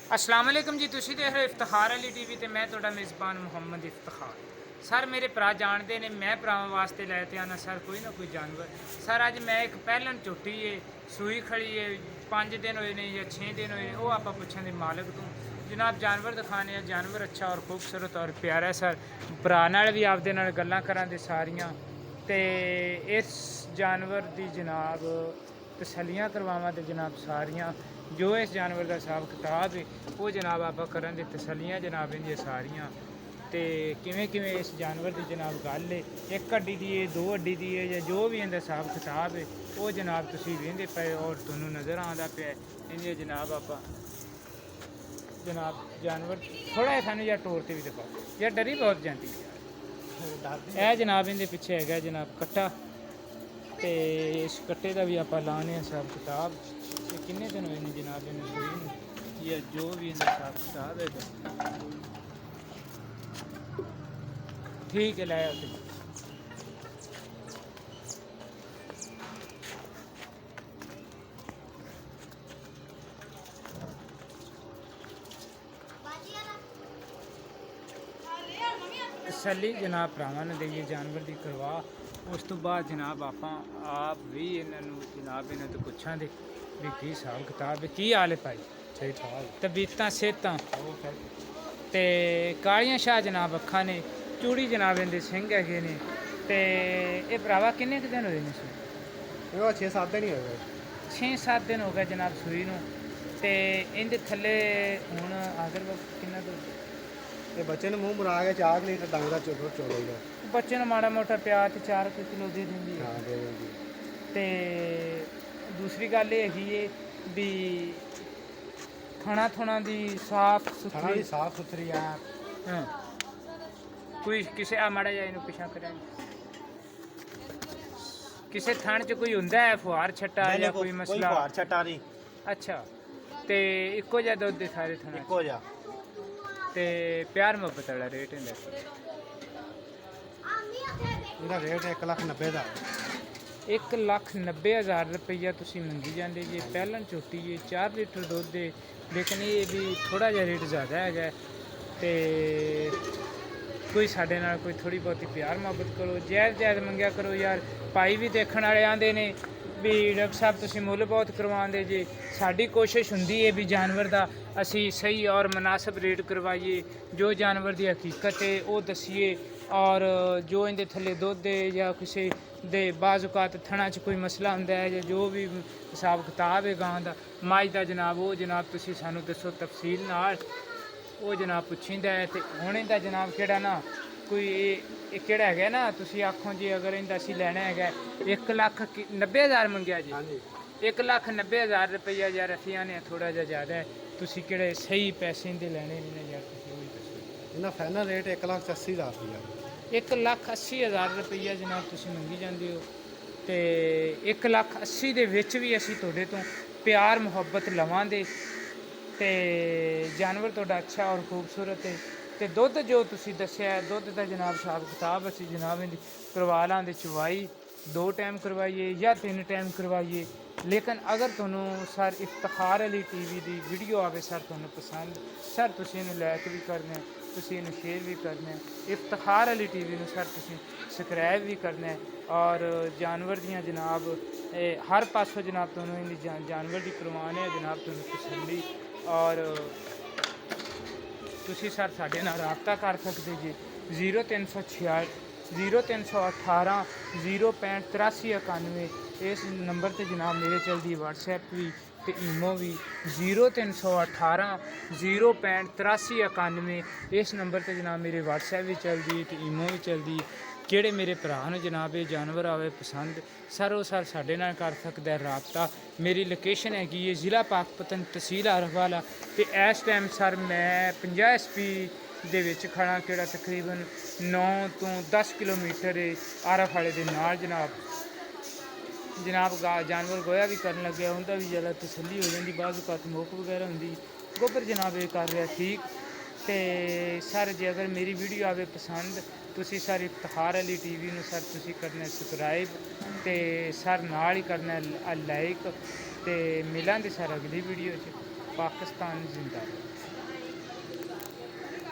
अस्सलाम वालेकुम जी। तुसी देख रहे हो इफ्तिखार अली टीवी ते मैं तुहाडा मेज़बान मुहम्मद इफ्तिखार। सर मेरे भरा जानते ने मैं भरावां वास्ते लैते आना सर कोई ना कोई जानवर। सर अज मैं एक पैलन झोटी है सूई खड़ी है 5 दिन होए ने या 6 दिन होए वो आप पुछां दे मालक तू जनाब जानवर दिखाने जानवर अच्छा और खूबसूरत और प्यारा सर भरा नाल भी आपदे नाल गल्लां करां दे सारियां ते इस जानवर दी जनाब तसलियां करवावां ते जनाब सारियां जो इस जानवर का हिसाब किताब है वो जनाब आप करन दी तसलियां जनाब इंदियां सारियां ते किवें किवें इस जानवर की जनाब गल है एक हड्डी दी है 2 हड्डी दी है या जो भी इंदा हिसाब किताब है वो जनाब तुसीं वेंदे पे और तुहानूं नज़र आंदा पिया इंदियां जनाब आप जनाब जानवर थोड़ा जिहा सानूं यार टोर ते भी दिखाओ यार डरी बहुत जाती है जनाब इंदे पिछे है जनाब कट्टा ते इस कट्टे का भी आप लाने हिसाब किताब किन्ने दिन हुए जनाब इन सूई या जो भी इनका हिसाब किताब है ठीक है लाया तसली जनाब भरावां ने देइए जानवर की करवा उस तो बाद जनाब आप भी इन्हों जनाब इन्हों तो पुछां दे भी की हिसाब किताब है की हाल है भाई ठीक ठाक तबीयतां सेहतां ते कालियां शाह जनाब अक्खां ने चूड़ी जनाब इंदे सिंह हैगे ने ते एह् भरावा किन्ने क दिन होए ने सूई ਇਹ 6-7 ਦਿਨ ਹੀ ਹੋ ਗਏ 6-7 दिन हो गए जनाब सूई नूं ते इंदे थल्ले हुण आखिर किन्ना दुद्ध ਇਹ ਬੱਚੇ ਨੂੰ ਮੂੰਹ ਮੁਰਾ ਕੇ 4 ਲੀਟਰ ਡੰਗ ਦਾ ਚੋਰ ਚੋਲੇਗਾ बच्चे ने माड़ा मोटा प्याज ते 4 किलो दे दिंदी है ਹਾਂ ਦੇ ਦਿੰਦੀ ते दूसरी गल ये हैगी है भी खाना थोना दी साफ ਖਾਣਾ सुथरी ਵੀ ਸਾਫ ਸੁਥਰੀ ਆ हाँ कोई किसे आ माड़ा जा इनू पिछा करें किसे थान च कोई हुंदा है फुहार छट्टा या कोई मसला ਕੋਈ ਭਾਰ ਛਟਾ ਨਹੀਂ अच्छा ते इक्को जिहा दुद्ध दे सारे थाना ਇੱਕੋ ਜਿਹਾ ते प्यार मुहब्बत वाला रेट इंदा ਇਹਦਾ ਰੇਟ 1,90,000 ਦਾ 1,90,000 रुपया तुसी मंगी जाते जे पैलन झोटी है 4 लीटर दुध है लेकिन ये भी थोड़ा जिहा रेट ज़्यादा है तो कोई साढ़े नाल कोई थोड़ी बहुती प्यार मुहब्बत करो जायज़ जायज़ मंगया करो यार भाई भी देखने वाले आंदे ने भी डॉक्टर साहब तुसी मुल बहुत करवाते जे साड़ी कोशिश हुंदी है भी जानवर का असी सही और मुनासिब रेट करवाइए जो जानवर की हकीकत है वो दसीए और जो इनके थले दुध है या किसी दे बाज़ुकात थणा च कोई मसला हुंदा है या जो भी हिसाब किताब है गां दा मज दा जनाब वो जनाब तुसी सानू दसो तफसील नाल वो जनाब पुछींदा है ते हुण इंदा जनाब केड़ा ना कोई केड़ा है ना तुसी आखो जी अगर इंदा असी लैना है 1,90,000 मंगया जी ਹਾਂਜੀ 1,90,000 रुपया यार असी आने थोड़ा जिहा ज़्यादा है तुसी केड़े सही पैसे इंदे लैने ने यार तुसी ओही दसो ਇਹਦਾ ਫਾਈਨਲ ਰੇਟ 1,80,000 ਰੁਪਇਆ 1,80,000 रुपया जनाब तुसी मंगी जाते हो तो 1,80,000 ਦੇ ਵਿੱਚ ਵੀ ਅਸੀਂ ਤੁਹਾਡੇ ਤੋਂ प्यार मुहब्बत लवांगे तो जानवर ਤੁਹਾਡਾ अच्छा और खूबसूरत है तो दुध जो तुसी दस्सिया दुध का जनाब हिसाब किताब असी जनाब इहदी करवा लांगे चवाई 2 टाइम करवाइए या 3 टाइम करवाइए लेकिन अगर तुहानू सर इफ्तिखार अली टीवी की वीडियो आवे सर तुहानू पसंद सर तुसी इहनू लाइक भी करना तुसी इहनू शेयर भी करना इफ्तिखार अली टीवी नू सर तुसी सबसक्राइब भी करना और जानवर दियाँ जनाब हर पासों जनाब तुहानू इहदी जानवर की करवाने जनाब तुहानू तसल्ली और तुसी सर साढ़े नाल राबता कर सकते जी 0318 065 93 इस नंबर ते जनाब मेरे चलती व्हाट्सएप भी ते ईमो भी 0318 065 93 इस नंबर ते जनाब मेरे व्हाट्सएप भी चलती ते ईमो भी चलती ਜਿਹੜੇ ਮੇਰੇ ਭਰਾ ਨੂੰ ਜਨਾਬ ਇਹ ਜਾਨਵਰ ਆਵੇ ਪਸੰਦ ਸਰ ਉਹ ਸਰ ਸਾਡੇ ਨਾਲ ਕਰ ਸਕਦਾ ਹੈ ਰਾਬਤਾ ਮੇਰੀ ਲੋਕੇਸ਼ਨ ਹੈਗੀ ਹੈ ਜ਼ਿਲ੍ਹਾ ਪਾਕਪਤਨ ਤਹਿਸੀਲ ਆਰਫਵਾਲਾ ਤੇ ਇਸ ਟਾਈਮ ਸਰ ਮੈਂ 50 SP ਦੇ ਵਿੱਚ ਖੜਾ ਕਿਹੜਾ ਤਕਰੀਬਨ 9 ਤੋਂ 10 ਕਿਲੋਮੀਟਰ ਆਰਫਵਾਲੇ ਦੇ ਨਾਲ जनाब जानवर गोया भी करन लगे उनका भी ज़्यादा तसल्ली हो जाती बाज़ औकात मुक वगैरह होंगी गोबर जनाब ये कर रहा ठीक तो सर जे अगर मेरी वीडियो आवे पसंद तुसी सर इफ्तिखार अली टीवी नू सर तुसी करना सबसक्राइब तो सर नाल ही करना लाइक तो मिलांगे सर अगली वीडियो च। ਪਾਕਿਸਤਾਨ ਜ਼ਿੰਦਾਬਾਦ।